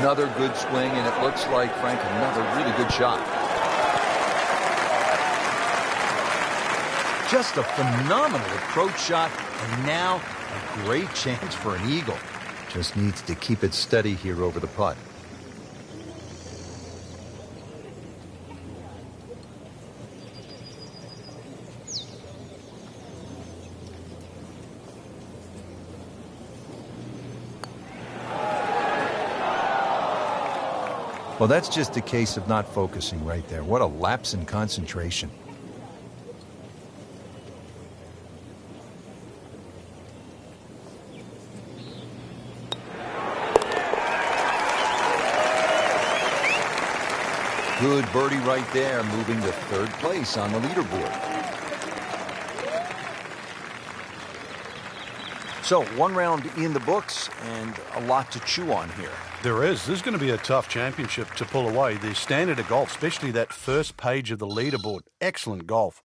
Another good swing, and it looks like, Frank, another really good shot. Just a phenomenal approach shot, and now a great chance for an eagle. Just needs to keep it steady here over the putt. Well, that's just a case of not focusing right there. What a lapse in concentration. Good birdie right there, moving to third place on the leaderboard. So, one round in the books and a lot to chew on here. There is. This is going to be a tough championship to pull away. The standard of golf, especially that first page of the leaderboard. Excellent golf.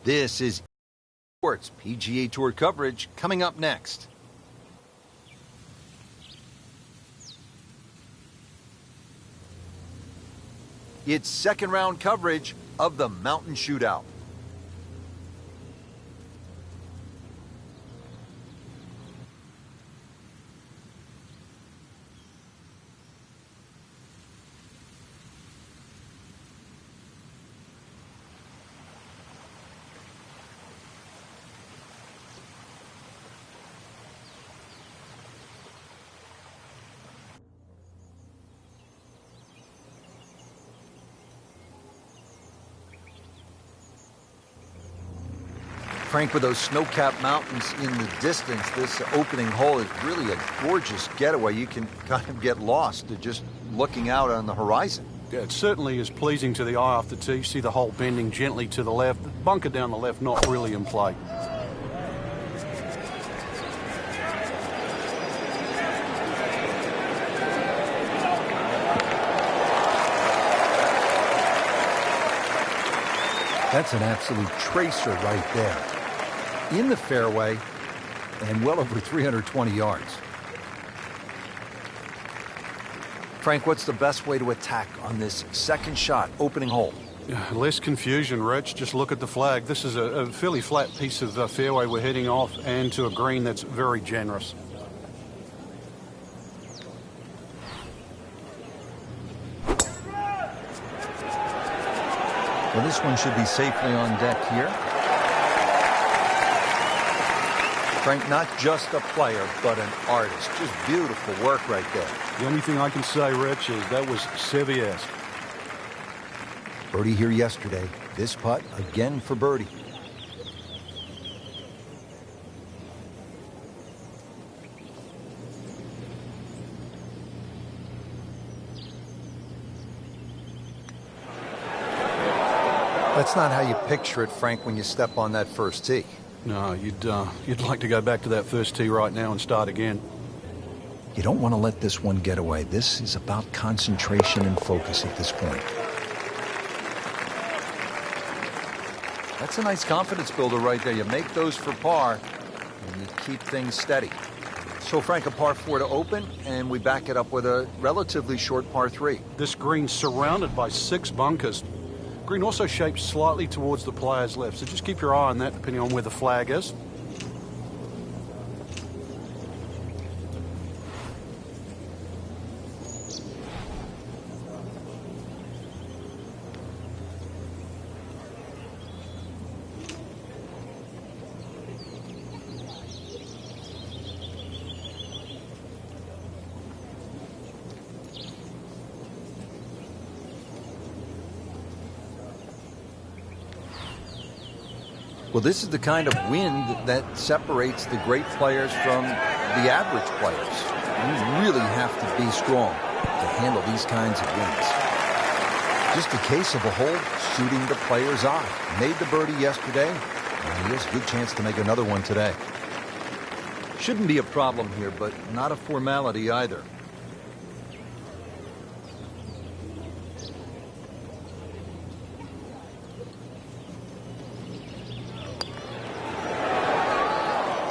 This is Sports PGA Tour coverage coming up next. It's second round coverage of the Mountain Shootout. Frank, with those snow-capped mountains in the distance, this opening hole is really a gorgeous getaway. You can kind of get lost to just looking out on the horizon. Yeah, it certainly is pleasing to the eye off the tee. You see the hole bending gently to the left. The bunker down the left, not really in play. That's an absolute tracer right there. In the fairway and well over 320 yards. Frank, what's the best way to attack on this second shot, opening hole? Less confusion, Rich. Just look at the flag. This is a fairly flat piece of fairway we're heading off, and to a green that's very generous. Well, this one should be safely on deck here. Frank, not just a player, but an artist. Just beautiful work right there. The only thing I can say, Rich, is that was Sevier-esque. Birdie here yesterday. This putt again for birdie. That's not how you picture it, Frank, when you step on that first tee. No, you'd like to go back to that first tee right now and start again. You don't want to let this one get away. This is about concentration and focus at this point. That's a nice confidence builder right there. You make those for par, and you keep things steady. So, Frank, a par 4 to open, and we back it up with a relatively short par 3. This green's surrounded by 6 bunkers. Green also shaped slightly towards the player's left, so just keep your eye on that depending on where the flag is. Well, this is the kind of wind that separates the great players from the average players. You really have to be strong to handle these kinds of winds. Just a case of a hole suiting the player's eye. Made the birdie yesterday, and he has a good chance to make another one today. Shouldn't be a problem here, but not a formality either.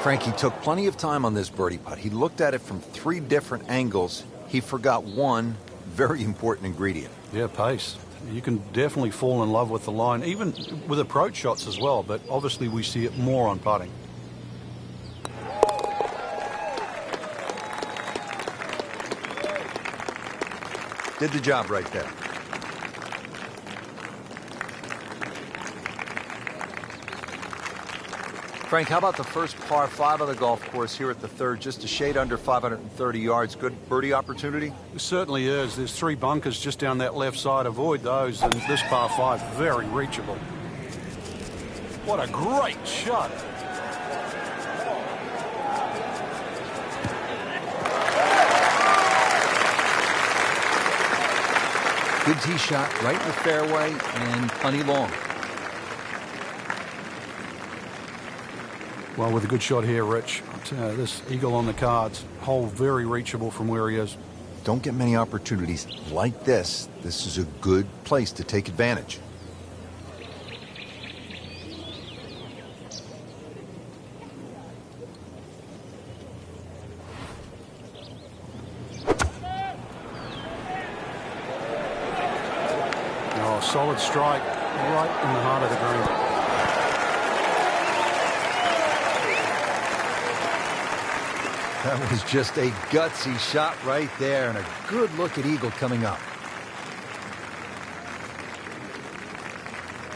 Frankie took plenty of time on this birdie putt. He looked at it from 3 different angles. He forgot one very important ingredient. Yeah, pace. You can definitely fall in love with the line, even with approach shots as well, but obviously we see it more on putting. Did the job right there. Frank, how about the first par 5 of the golf course here at the third? Just a shade under 530 yards. Good birdie opportunity? It certainly is. There's 3 bunkers just down that left side. Avoid those, and this par 5, very reachable. What a great shot. Good tee shot right in the fairway and plenty long. Well, with a good shot here, Rich. This eagle on the cards, hole very reachable from where he is. Don't get many opportunities like this. This is a good place to take advantage. solid strike right in the heart of the green. That was just a gutsy shot right there, and a good look at eagle coming up.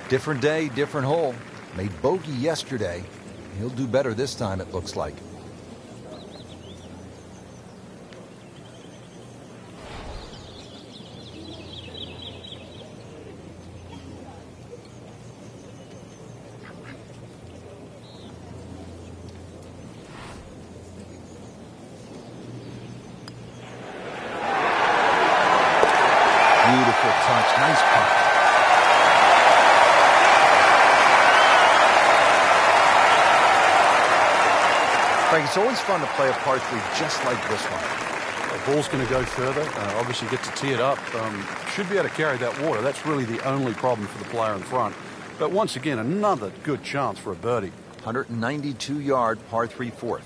Different day, different hole. Made bogey yesterday. He'll do better this time, it looks like. Beautiful touch. Nice putt. Frank, it's always fun to play a par 3 just like this one. The ball's going to go further. Obviously get to tee it up. Should be able to carry that water. That's really the only problem for the player in front. But once again, another good chance for a birdie. 192-yard par 3 fourth.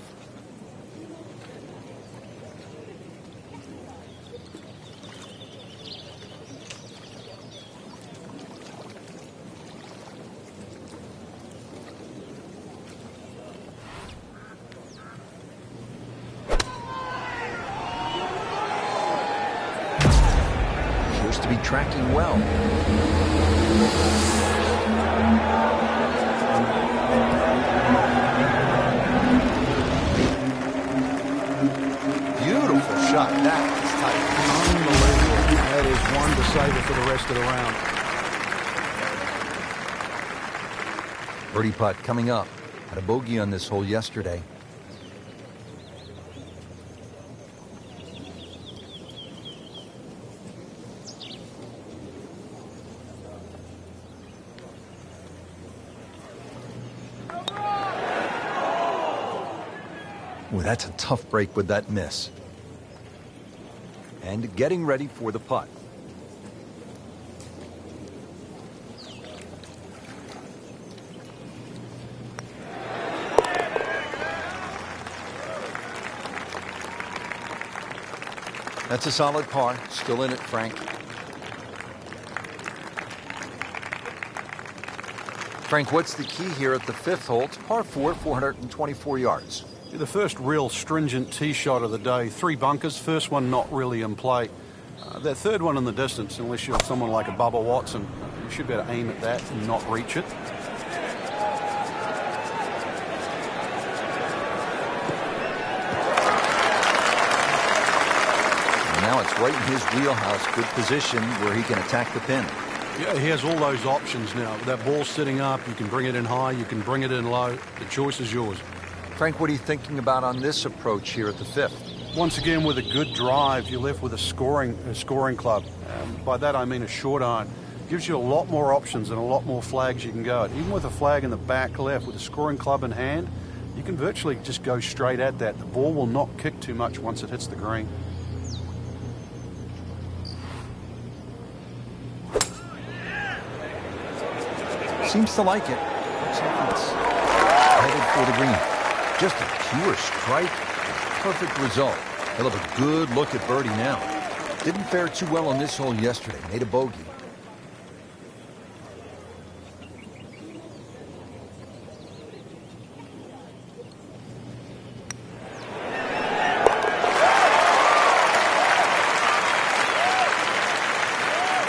To be tracking well. Beautiful shot. That is tight. Unbelievable. That is one to save it for the rest of the round. Birdie putt coming up. Had a bogey on this hole yesterday. Ooh, that's a tough break with that miss. And getting ready for the putt. That's a solid par. Still in it, Frank. Frank, what's the key here at the fifth hole? It's par 4, 424 yards. The first real stringent tee shot of the day. 3 bunkers. First one not really in play. That third one in the distance, unless you're someone like a Bubba Watson, you should be able to aim at that and not reach it. And now it's right in his wheelhouse. Good position where he can attack the pin. Yeah, he has all those options now. With that ball sitting up, you can bring it in high, you can bring it in low. The choice is yours. Frank, what are you thinking about on this approach here at the fifth? Once again, with a good drive, you're left with a scoring club. By that I mean a short iron. Gives you a lot more options and a lot more flags you can go at. Even with a flag in the back left, with a scoring club in hand, you can virtually just go straight at that. The ball will not kick too much once it hits the green. Seems to like it. Looks like it's headed for the green. Just a pure strike. Perfect result. He'll have a good look at birdie now. Didn't fare too well on this hole yesterday. Made a bogey.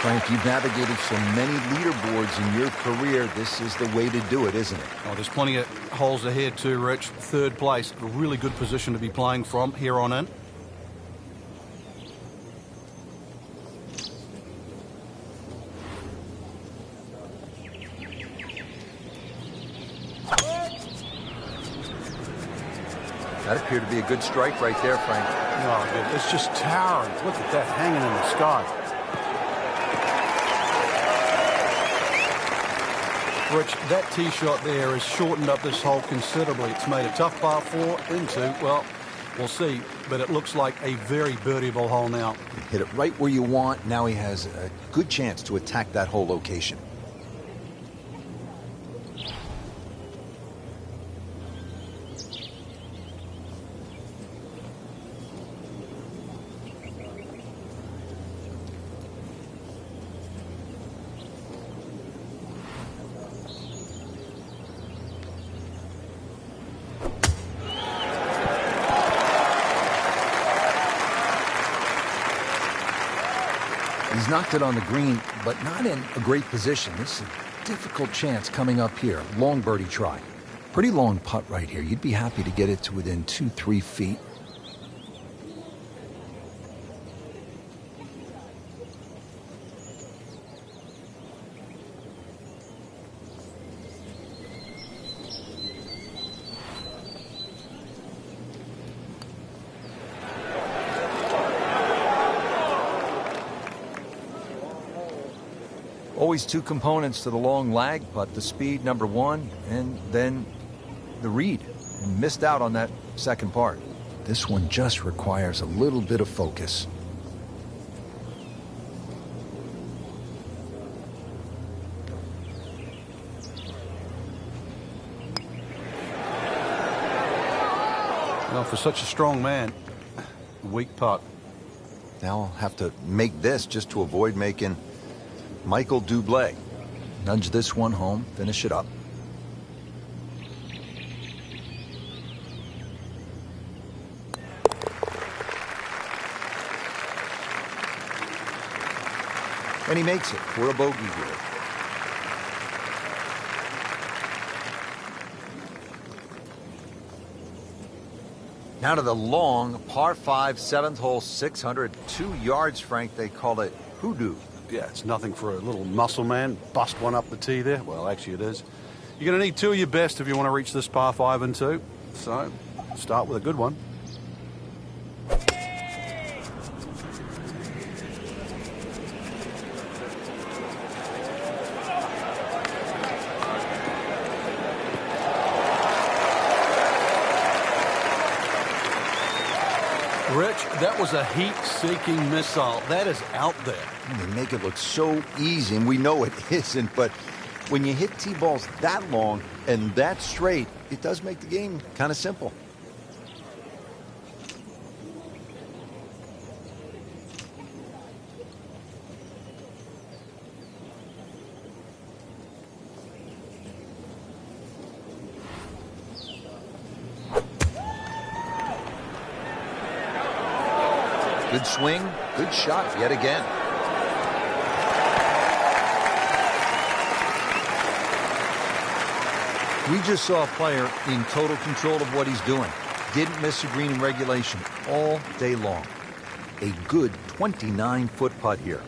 Frank, you've navigated so many leaderboards in your career. This is the way to do it, isn't it? Oh, there's plenty of holes ahead too, Rich. Third place, a really good position to be playing from here on in. That appeared to be a good strike right there, Frank. Oh, it's just towering. Look at that hanging in the sky. Rich, that tee shot there has shortened up this hole considerably. It's made a tough par 4 into, well, we'll see, but it looks like a very birdieable hole now. Hit it right where you want. Now he has a good chance to attack that whole location. knocked it on the green, but not in a great position. This is a difficult chance coming up here. Long birdie try. Pretty long putt right here. You'd be happy to get it to within 2-3 feet. Always two components to the long lag putt, the speed, number one, and then the read. And missed out on that second part. This one just requires a little bit of focus. Well, for such a strong man, weak putt. Now I'll have to make this just to avoid making Michael Bublé. Nudge this one home, finish it up. And he makes it for a bogey here. Now to the long par 5 7th hole, 602 yards, Frank. They call it hoodoo. Yeah, it's nothing for a little muscle man. Bust one up the tee there. Well, actually it is. You're going to need two of your best if you want to reach this par 5 and 2. So, start with a good one. Rich, that was a heat-seeking missile. That is out there. They make it look so easy, and we know it isn't, but when you hit tee balls that long and that straight, it does make the game kind of simple. Good swing, good shot yet again. We just saw a player in total control of what he's doing. Didn't miss a green in regulation all day long. A good 29-foot putt here.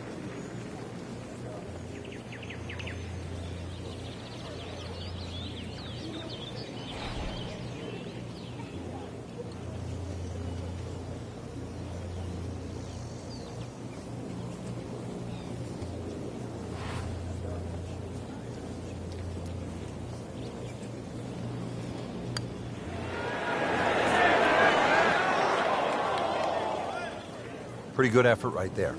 Pretty good effort right there.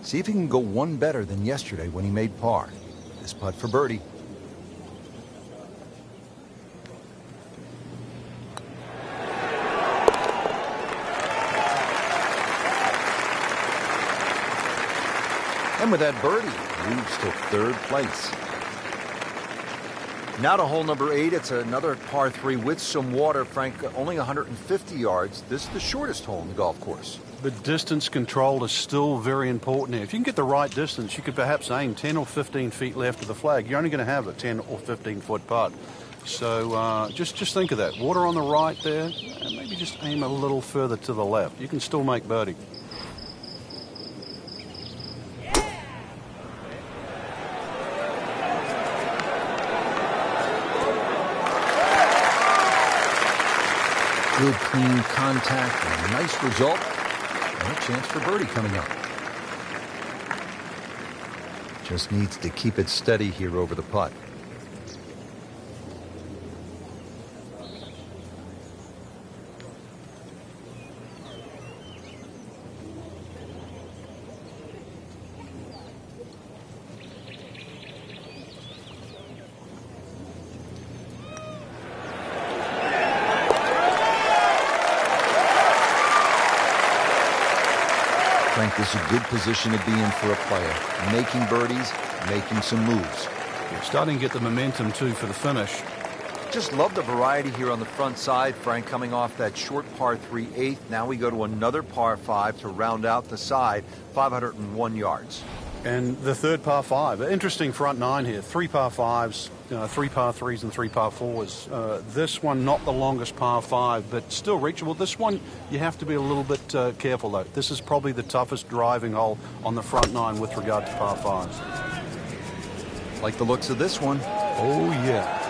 See if he can go one better than yesterday when he made par. This putt for birdie. And with that birdie, moves to third place. Now to hole number 8. It's another par 3 with some water, Frank. Only 150 yards. This is the shortest hole in the golf course. The distance control is still very important here. If you can get the right distance, you could perhaps aim 10 or 15 feet left of the flag. You're only going to have a 10 or 15-foot putt. So just think of that. Water on the right there, and maybe just aim a little further to the left. You can still make birdie. Good, clean contact, and a nice result. And a chance for birdie coming up. Just needs to keep it steady here over the putt. Frank, this is a good position to be in for a player. Making birdies, making some moves. You're starting to get the momentum, too, for the finish. Just love the variety here on the front side, Frank, coming off that short par 3 8th. Now we go to another par 5 to round out the side, 501 yards. And the third par 5. Interesting front 9 here. 3 par 5s, 3 par 3s, and 3 par 4s. This one, not the longest par 5, but still reachable. This one, you have to be a little bit careful, though. This is probably the toughest driving hole on the front 9 with regard to par 5s. Like the looks of this one. Oh, yeah.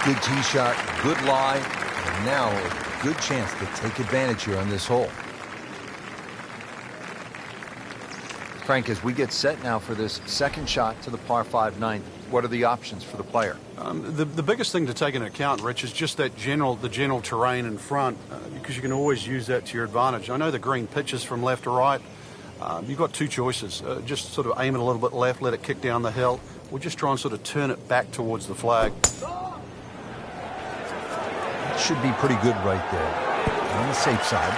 Good tee shot, good lie, and now a good chance to take advantage here on this hole. Frank, as we get set now for this second shot to the par 5 ninth, what are the options for the player? The biggest thing to take into account, Rich, is just the general terrain in front, because you can always use that to your advantage. I know the green pitches from left to right. You've got two choices. Just sort of aim it a little bit left, let it kick down the hill, or just try and sort of turn it back towards the flag. Should be pretty good right there. On the safe side.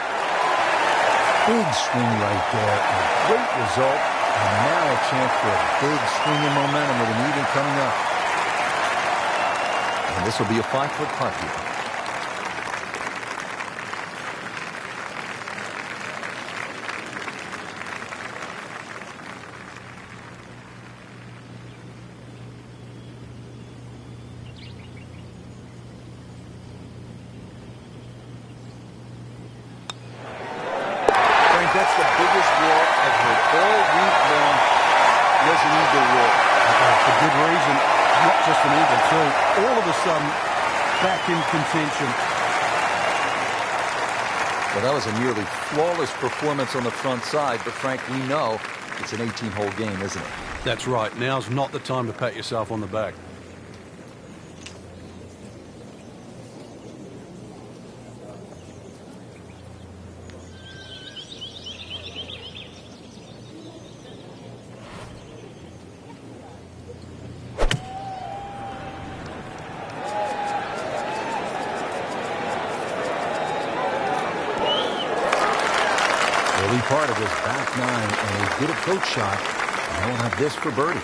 Big swing right there. A great result. And now a chance for a big swing in momentum with an even coming up. And this will be a 5-foot putt here. That's the biggest roar I've heard all week long. Was an eagle roar. For good reason, not just an eagle too. All of a sudden, back in contention. Well, that was a nearly flawless performance on the front side, but Frank, we know it's an 18-hole game, isn't it? That's right. Now's not the time to pat yourself on the back. Early part of his back nine and a good approach shot. And he'll have this for birdie.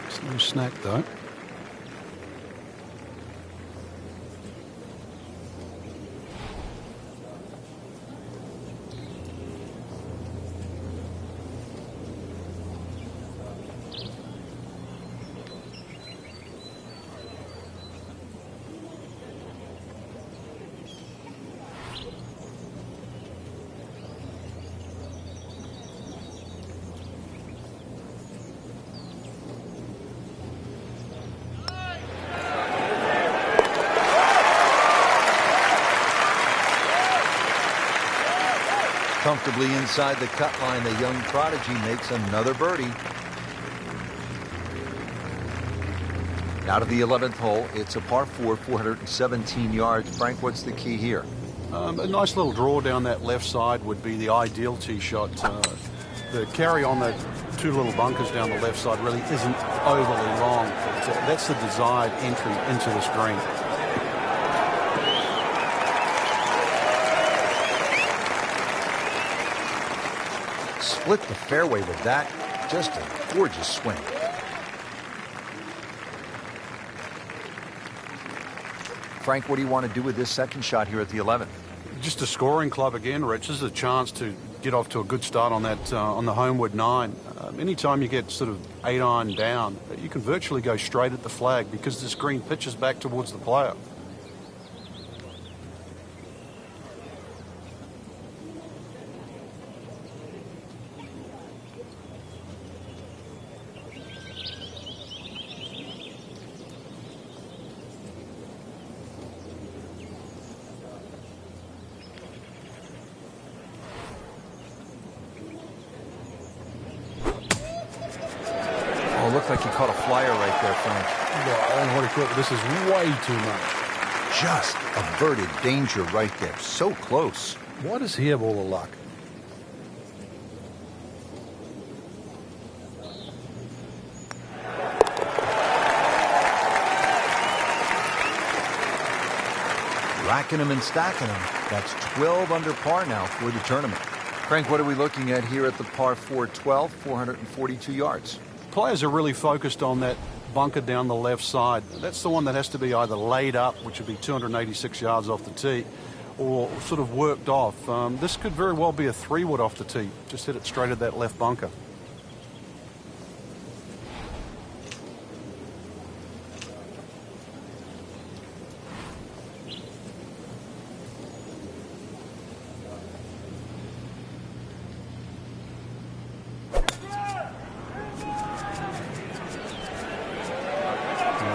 It's no snack, though. Comfortably inside the cut line, the young prodigy makes another birdie. Out of the 11th hole, it's a par 4, 417 yards. Frank, what's the key here? A nice little draw down that left side would be the ideal tee shot. The carry on the two little bunkers down the left side really isn't overly long, but that's the desired entry into this green. Split the fairway with that. Just a gorgeous swing. Frank, what do you want to do with this second shot here at the 11th? Just a scoring club again, Rich. This is a chance to get off to a good start on that on the homeward 9. Anytime you get sort of 8-iron down, you can virtually go straight at the flag because this green pitches back towards the player. Looked like he caught a flyer right there, Frank. No, I don't know what he caught, but this is way too much. Just averted danger right there. So close. Why does he have all the luck? racking them and stacking them. That's 12 under par now for the tournament. Frank, what are we looking at here at the par 4 12, 442 yards? Players are really focused on that bunker down the left side. That's the one that has to be either laid up, which would be 286 yards off the tee, or sort of worked off. This could very well be a 3-wood off the tee. Just hit it straight at that left bunker.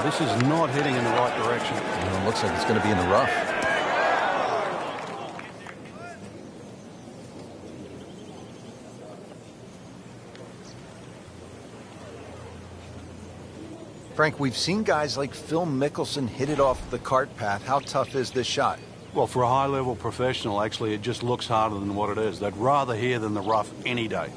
This is not heading in the right direction. It looks like it's going to be in the rough. Frank, we've seen guys like Phil Mickelson hit it off the cart path. How tough is this shot? Well, for a high-level professional, actually, it just looks harder than what it is. They'd rather here than the rough any day.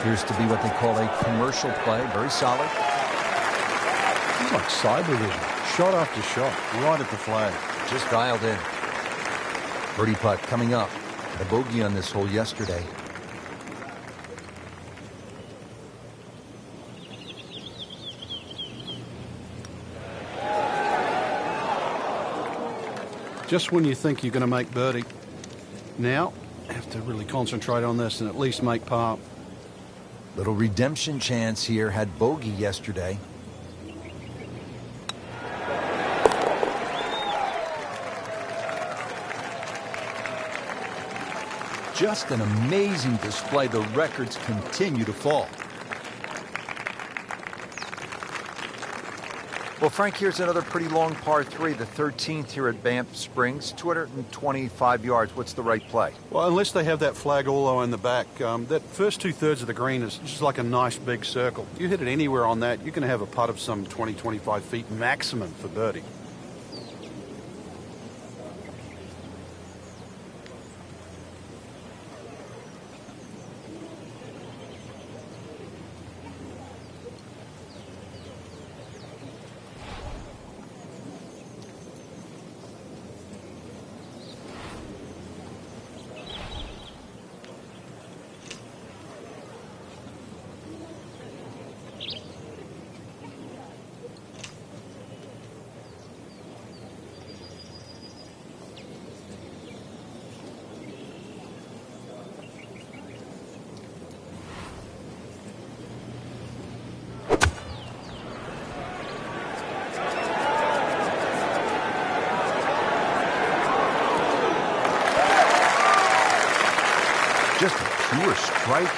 Appears to be what they call a commercial play. Very solid. It's like cyber vision. Shot after shot, right at the flag. Just dialed in. Birdie putt coming up. The bogey on this hole yesterday. Just when you think you're going to make birdie. Now, have to really concentrate on this and at least make par. Little redemption chance here. Had bogey yesterday. Just an amazing display. The records continue to fall. Well, Frank, here's another pretty long par 3, the 13th here at Banff Springs, 225 yards. What's the right play? Well, unless they have that flag all the way in the back, that first 2/3 of the green is just like a nice big circle. You hit it anywhere on that, you're going to have a putt of some 20, 25 feet maximum for birdie. Just a pure strike.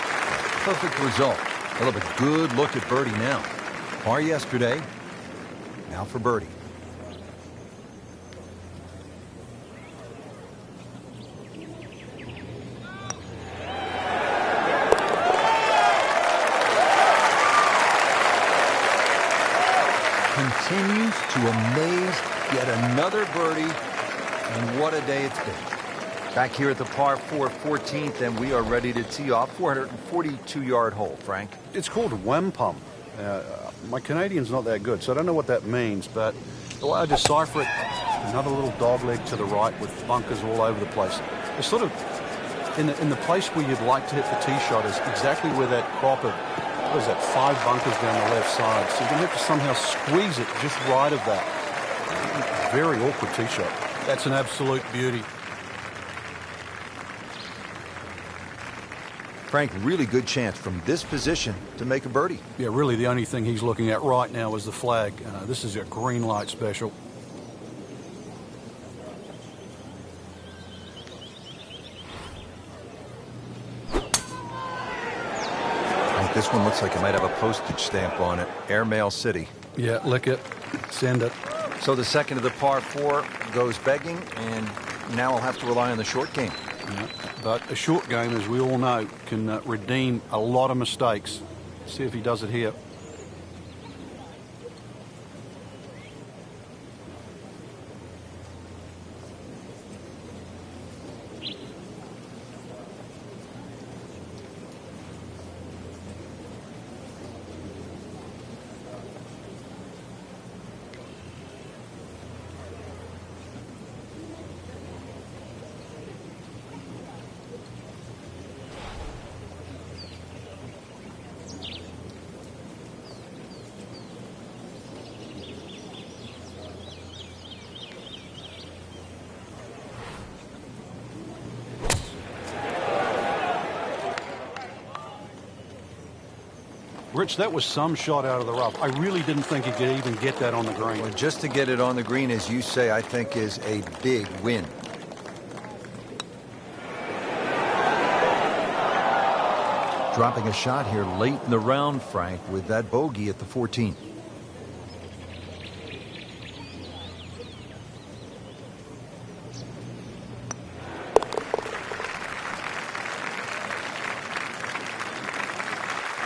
Perfect result. He'll have a good look at birdie now. Par yesterday. Now for birdie. Continues to amaze. Yet another birdie. And what a day it's been. Back here at the par 4 14th, and we are ready to tee off. 442-yard hole, Frank. It's called wampum. My Canadian's not that good, so I don't know what that means, but the way I decipher it, another little dog leg to the right with bunkers all over the place. It's sort of in the place where you'd like to hit the tee shot is exactly where that crop of, what is that, 5 bunkers down the left side. So you're going to have to somehow squeeze it just right of that. Very awkward tee shot. That's an absolute beauty. Frank, really good chance from this position to make a birdie. Yeah, really the only thing he's looking at right now is the flag. This is a green light special. Frank, this one looks like it might have a postage stamp on it. Airmail City. Yeah, lick it, send it. So the second of the par 4 goes begging, and now I'll have to rely on the short game. Yeah, but a short game, as we all know, can redeem a lot of mistakes. See if he does it here. Rich, that was some shot out of the rough. I really didn't think he could even get that on the green. Well, just to get it on the green, as you say, I think is a big win. Dropping a shot here late in the round, Frank, with that bogey at the 14th.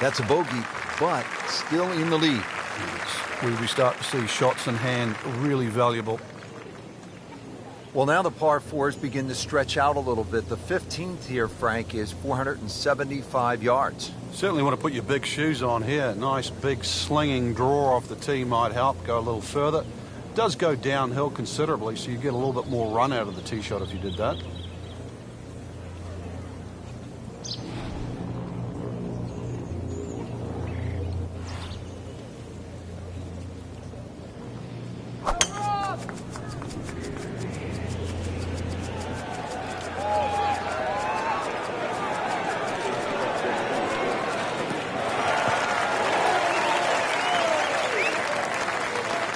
That's a bogey, but still in the lead. We start to see shots in hand really valuable. Well, now the par fours begin to stretch out a little bit. The 15th here, Frank, is 475 yards. Certainly want to put your big shoes on here. Nice big slinging draw off the tee might help go a little further. It does go downhill considerably, so you get a little bit more run out of the tee shot if you did that.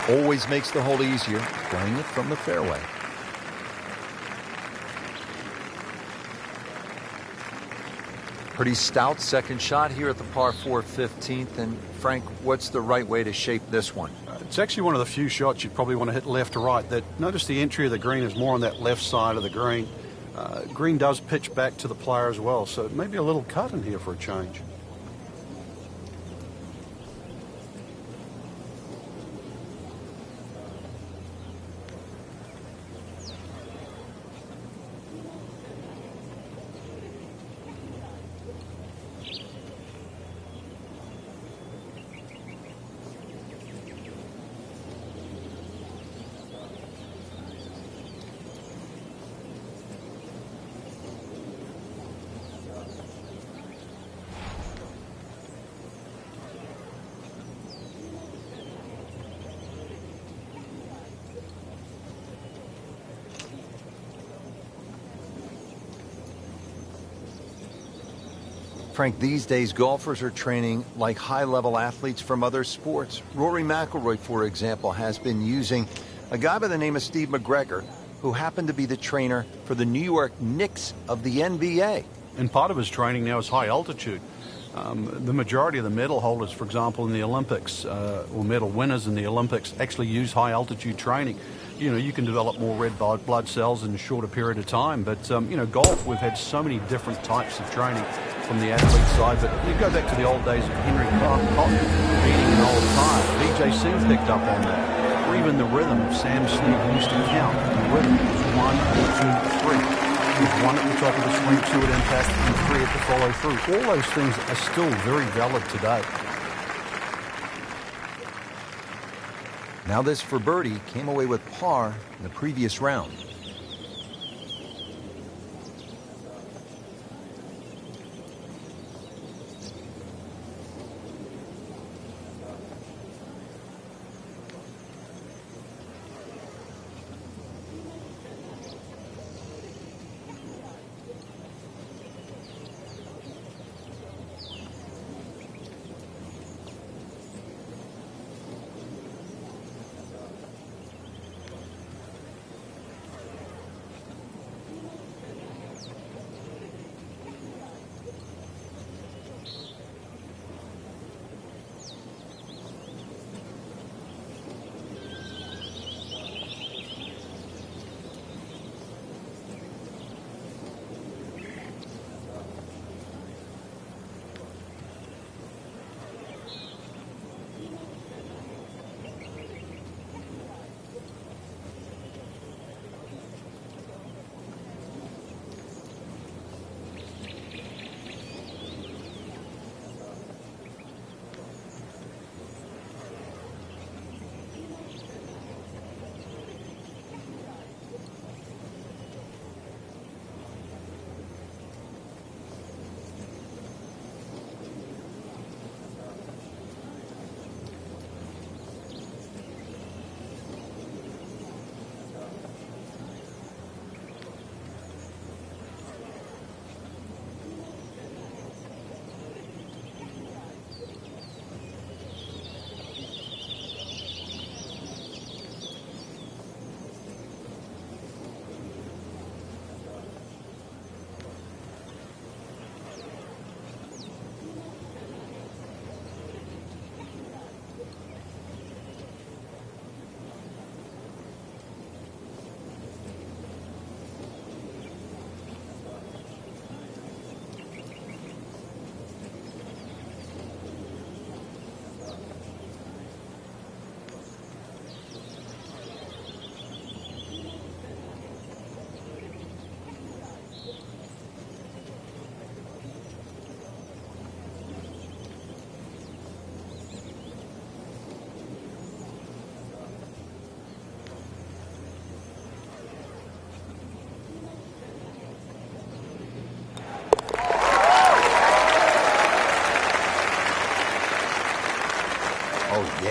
Always makes the hole easier, playing it from the fairway. Pretty stout second shot here at the par 4 15th. And Frank, what's the right way to shape this one? It's actually one of the few shots you probably want to hit left to right. Notice the entry of the green is more on that left side of the green. Green does pitch back to the player as well, so maybe a little cut in here for a change. Frank, these days golfers are training like high-level athletes from other sports. Rory McIlroy, for example, has been using a guy by the name of Steve McGregor, who happened to be the trainer for the New York Knicks of the NBA. And part of his training now is high altitude. The majority of the medal holders, for example, in the Olympics, or medal winners in the Olympics, actually use high altitude training. You know, you can develop more red blood cells in a shorter period of time. But, you know, golf, we've had so many different types of training from the athlete side. But you go back to the old days of Henry Cotton beating an old tire. BJ Singh picked up on that. Or even the rhythm of Sam Snead used to count. The rhythm was 1, 2, 3. With 1 at the top of the swing, 2 at impact, and 3 at the follow through. All those things are still very valid today. Now this for birdie came away with par in the previous round.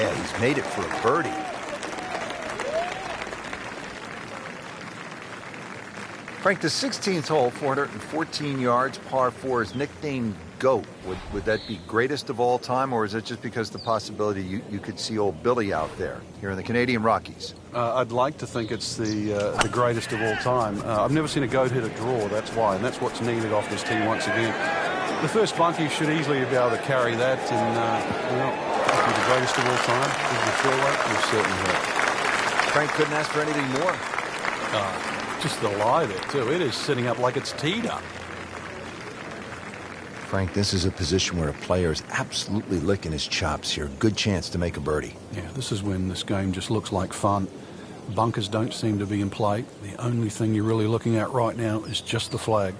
bad. He's made it for a birdie. Frank, the 16th hole, 414 yards, par 4, is nicknamed GOAT. Would that be greatest of all time, or is it just because the possibility you could see old Billy out there here in the Canadian Rockies? I'd like to think it's the greatest of all time. I've never seen a GOAT hit a draw, that's why, and that's what's needed off this tee once again. The first bunkie should easily be able to carry that, and, well, the greatest of all time, is the fairway, we'll certainly have. Frank couldn't ask for anything more. Just the lie there, too. It is sitting up like it's teed up. Frank, this is a position where a player is absolutely licking his chops here. Good chance to make a birdie. Yeah, this is when this game just looks like fun. Bunkers don't seem to be in play. The only thing you're really looking at right now is just the flag.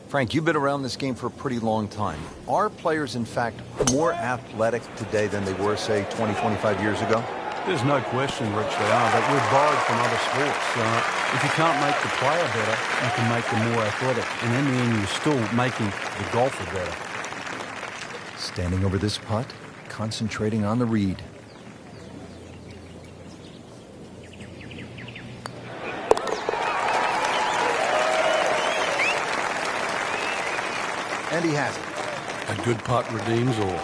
Frank, you've been around this game for a pretty long time. Are players, in fact, more athletic today than they were, say, 20, 25 years ago? There's no question, Rich, they are, but we're borrowed from other sports. If you can't make the player better, you can make them more athletic. And in the end, you're still making the golfer better. Standing over this putt, concentrating on the read. And he has it. A good putt redeems all.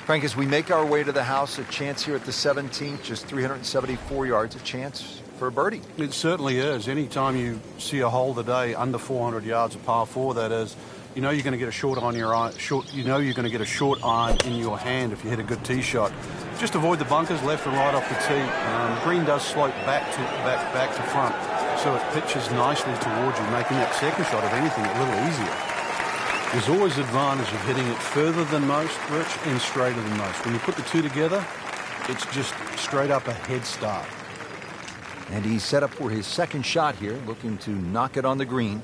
Frank, as we make our way to the house, a chance here at the 17th, just 374 yards, a chance for a birdie. It certainly is. Anytime you see a hole today under 400 yards of par 4, that is, you know you're going to get a short on your eye. You know you're going to get a short iron in your hand if you hit a good tee shot. Just avoid the bunkers left and right off the tee. Green does slope back to front, so it pitches nicely towards you, making that second shot, if anything, a little easier. There's always advantage of hitting it further than most, Rich, and straighter than most. When you put the two together, it's just straight up a head start. And he's set up for his second shot here, looking to knock it on the green.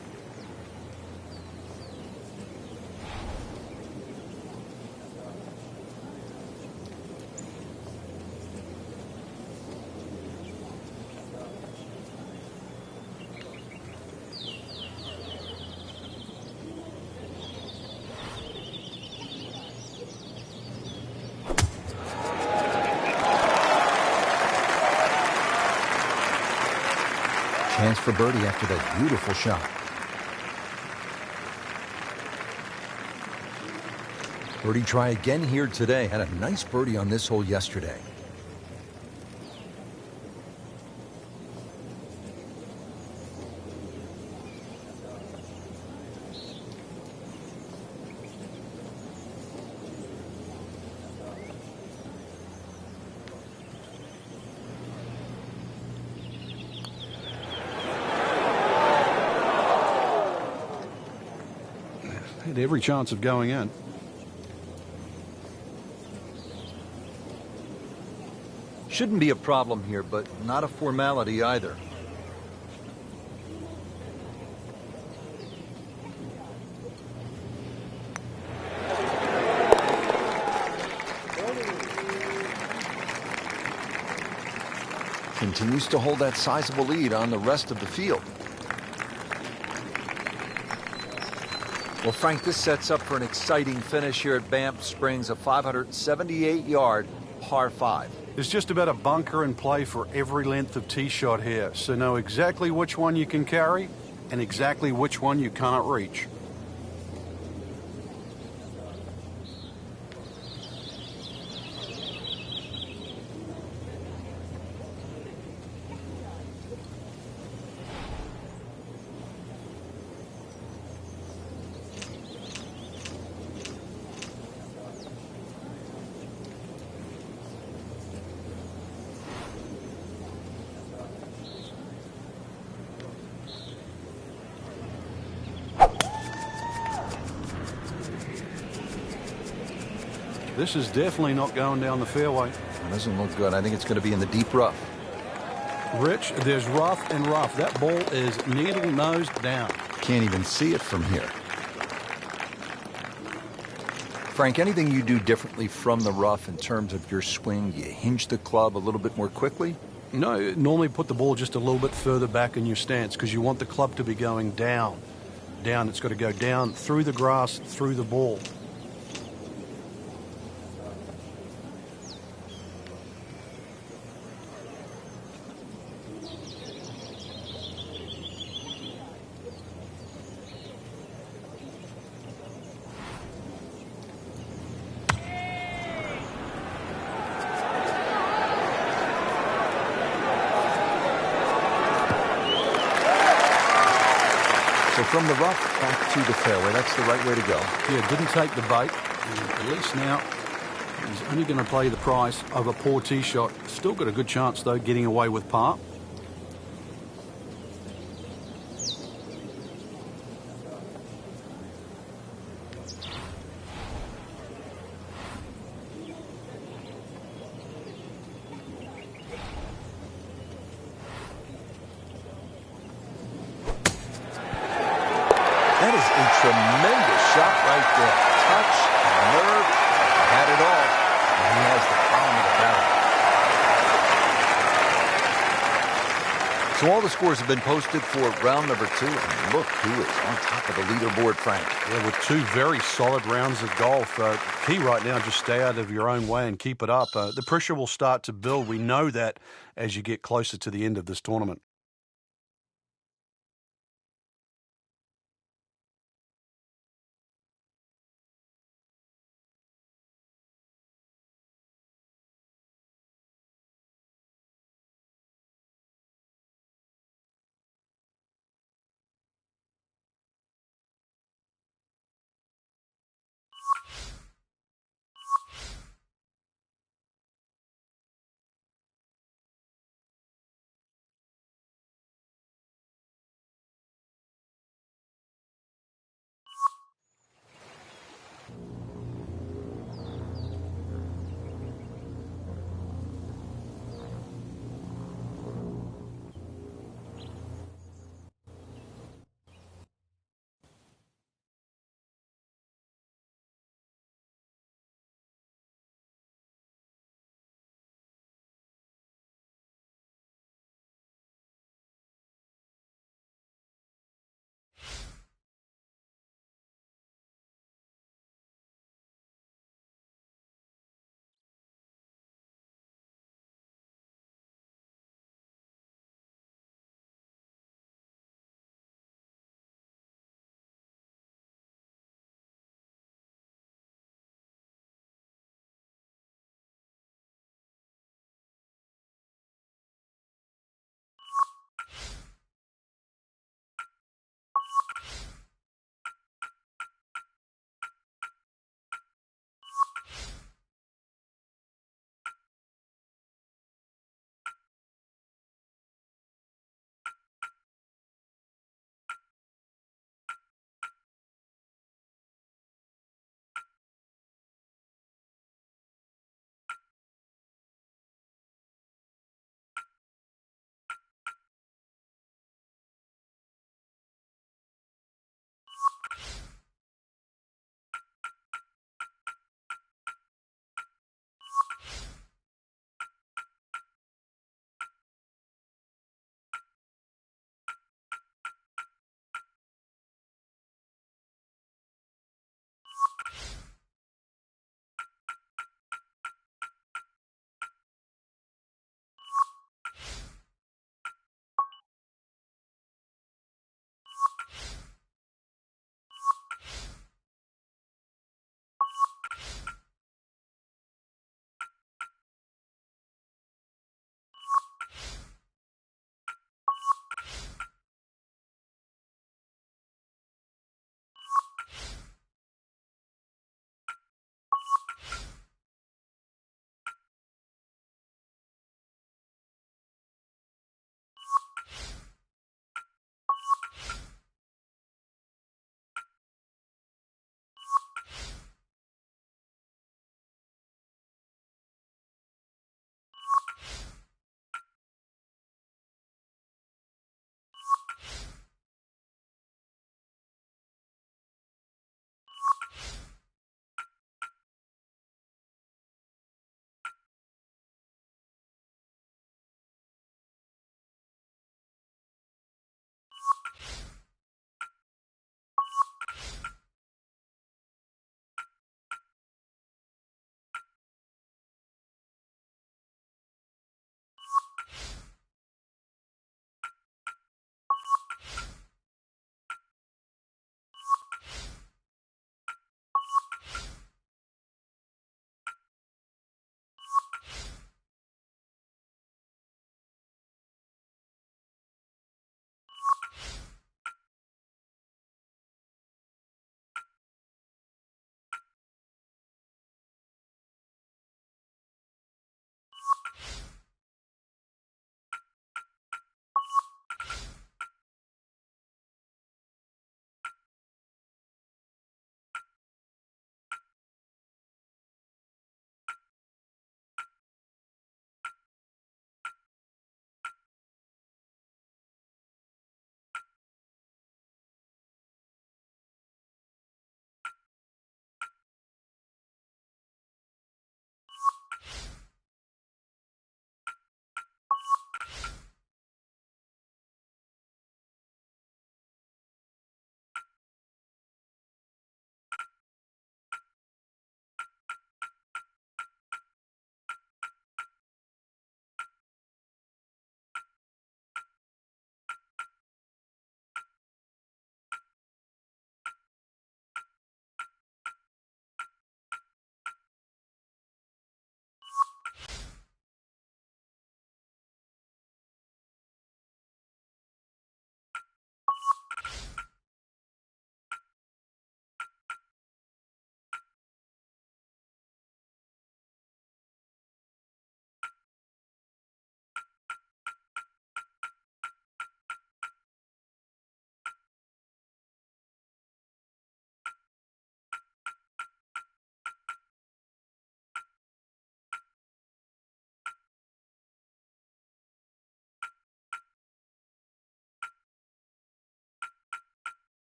Chance for birdie after that beautiful shot. Birdie try again here today. Had a nice birdie on this hole yesterday. Had every chance of going in. Shouldn't be a problem here, but not a formality either. Continues to hold that sizable lead on the rest of the field. Well, Frank, this sets up for an exciting finish here at Banff Springs, a 578-yard par 5. There's just about a bunker in play for every length of tee shot here, so know exactly which one you can carry and exactly which one you can't reach. This is definitely not going down the fairway. It doesn't look good. I think it's going to be in the deep rough. Rich, there's rough and rough. That ball is needle nose down. Can't even see it from here. Frank, anything you do differently from the rough in terms of your swing? Do you hinge the club a little bit more quickly? No, normally put the ball just a little bit further back in your stance because you want the club to be going down. Down, it's got to go down through the grass, through the ball. So from the rough back to the fairway, that's the right way to go. Yeah, didn't take the bait. At least now he's only going to play the price of a poor tee shot. Still got a good chance, though, getting away with par. That is a tremendous shot right there. Touch, nerve, had it all. And he has the bottom of the barrel. So all the scores have been posted for round number 2. And look who is on top of the leaderboard, Frank. Yeah, with 2 very solid rounds of golf. Key right now, just stay out of your own way and keep it up. The pressure will start to build. We know that as you get closer to the end of this tournament.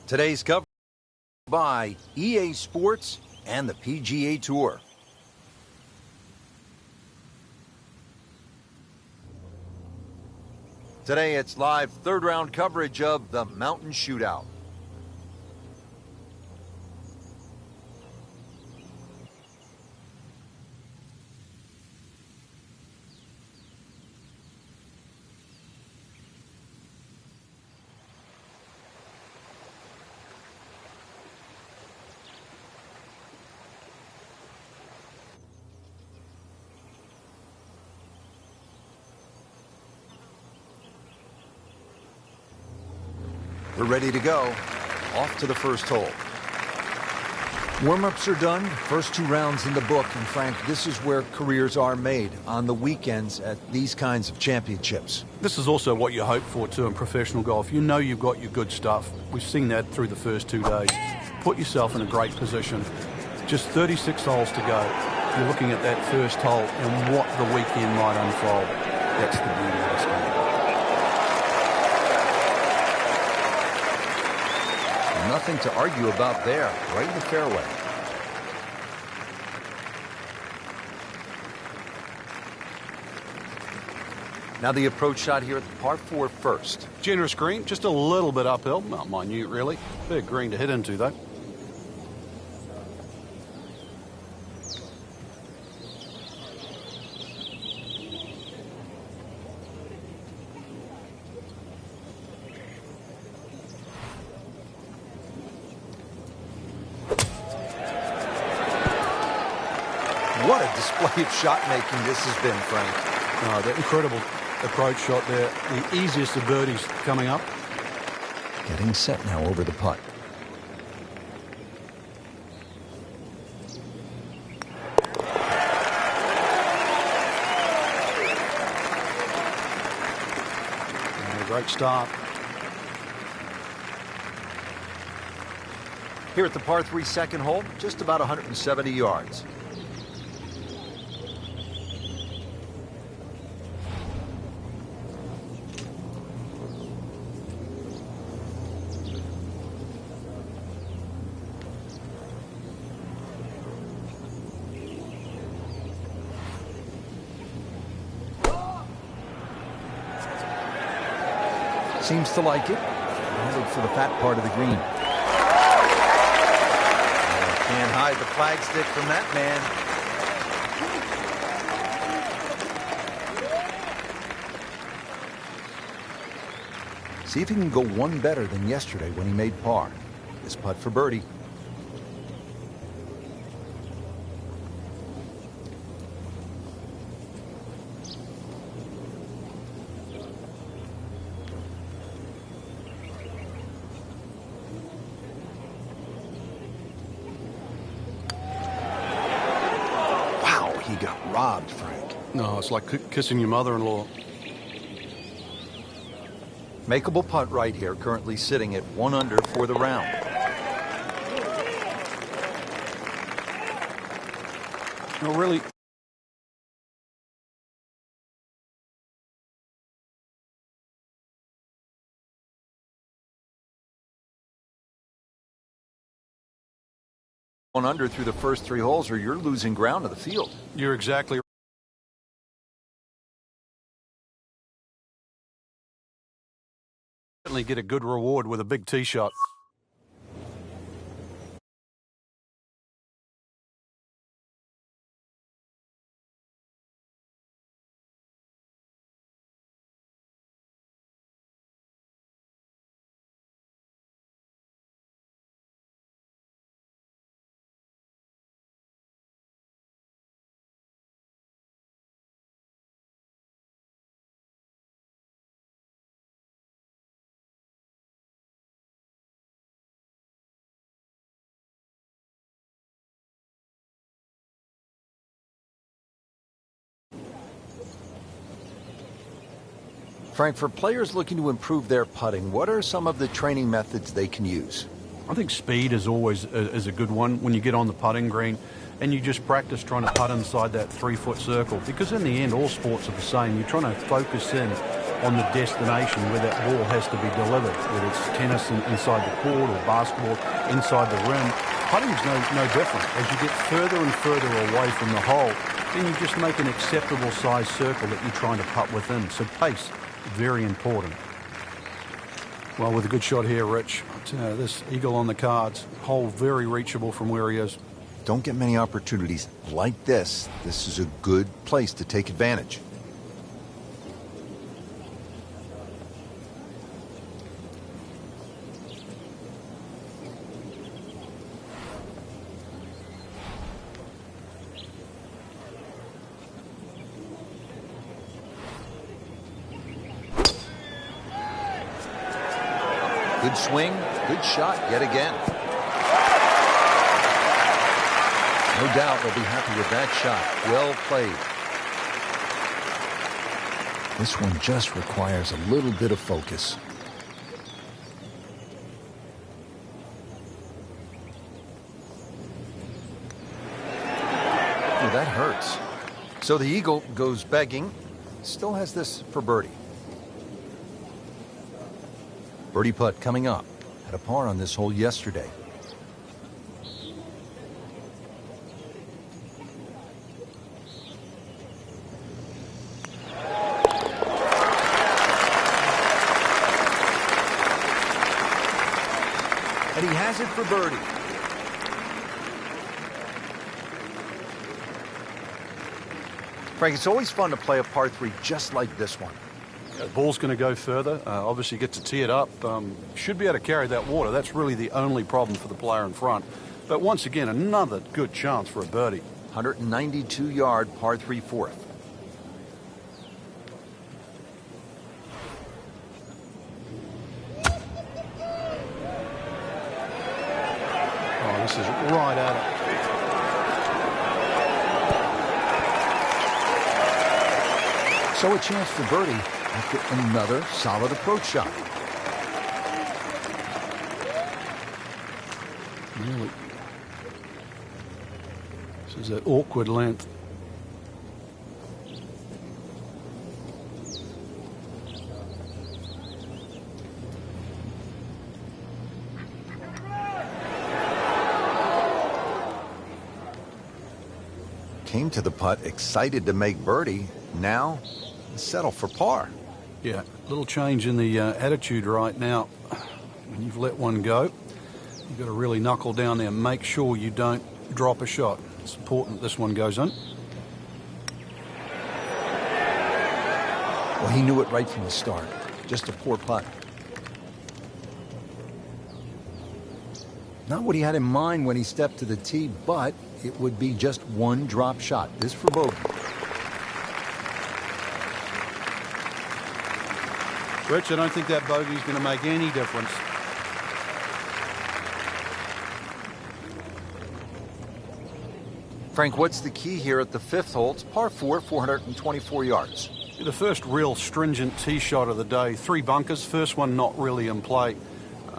Today's coverage by EA Sports and the PGA Tour. Today it's live third-round coverage of the Mountain Shootout. We're ready to go. Off to the first hole. Warm-ups are done. First 2 rounds in the book. And Frank, this is where careers are made, on the weekends at these kinds of championships. This is also what you hope for, too, in professional golf. You know you've got your good stuff. We've seen that through the first 2 days. Put yourself in a great position. Just 36 holes to go. You're looking at that first hole and what the weekend might unfold. That's the beauty of this game. Nothing to argue about there. Right in the fairway. Now the approach shot here at the par 4 first. Generous green, just a little bit uphill. Not minute, really. Big green to hit into, though. What a display of shot making this has been, Frank. Oh, that incredible approach shot there. The easiest of birdies coming up. Getting set now over the putt. And a great start. Here at the par 3 second hole, just about 170 yards. Seems to like it. Look for the fat part of the green. Can't hide the flagstick from that man. See if he can go one better than yesterday when he made par. This putt for birdie. He got robbed, Frank. No, it's like kissing your mother-in-law. Makeable putt right here, currently sitting at 1 under for the round. No, really. One under through the first 3 holes, or you're losing ground to the field. You're exactly right. Certainly get a good reward with a big tee shot. Frank, for players looking to improve their putting, what are some of the training methods they can use? I think speed is always a good one when you get on the putting green and you just practice trying to putt inside that 3-foot circle, because in the end all sports are the same. You're trying to focus in on the destination where that ball has to be delivered, whether it's tennis inside the court or basketball inside the rim. Putting's no different. As you get further and further away from the hole, then you just make an acceptable size circle that you're trying to putt within. So pace, very important. Well, with a good shot here, Rich, this eagle on the cards, hole very reachable from where he is. Don't get many opportunities like this. This is a good place to take advantage. Good swing, good shot yet again. No doubt they'll be happy with that shot. Well played. This one just requires a little bit of focus. Oh, that hurts. So the eagle goes begging. Still has this for birdie. Birdie putt coming up. Had a par on this hole yesterday. And he has it for birdie. Frank, it's always fun to play a par 3 just like this one. The ball's going to go further. Obviously, get to tee it up. Should be able to carry that water. That's really the only problem for the player in front. But once again, another good chance for a birdie. 192-yard par 3 fourth. Oh, this is right at it. So a chance for birdie after another solid approach shot. Really. This is that awkward length. Came to the putt excited to make birdie. Now settle for par. Yeah, little change in the attitude right now. When you've let one go, you've got to really knuckle down there and make sure you don't drop a shot. It's important this one goes in. Well, he knew it right from the start. Just a poor putt. Not what he had in mind when he stepped to the tee, but it would be just one drop shot. This for bogey. Rich, I don't think that bogey's going to make any difference. Frank, what's the key here at the fifth hole? It's par 4, 424 yards. The first real stringent tee shot of the day. 3 bunkers. First one not really in play.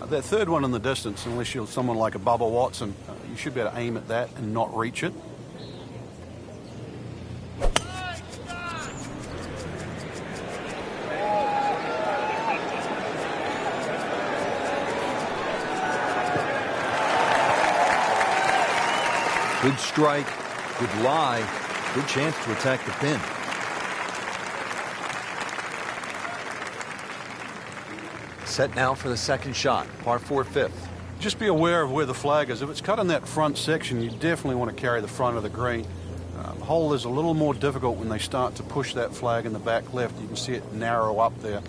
That third one in the distance, unless you're someone like a Bubba Watson, you should be able to aim at that and not reach it. Good strike, good lie, good chance to attack the pin. Set now for the second shot, par 4 fifth. Just be aware of where the flag is. If it's cut in that front section, you definitely want to carry the front of the green. The hole is a little more difficult when they start to push that flag in the back left. You can see it narrow up there.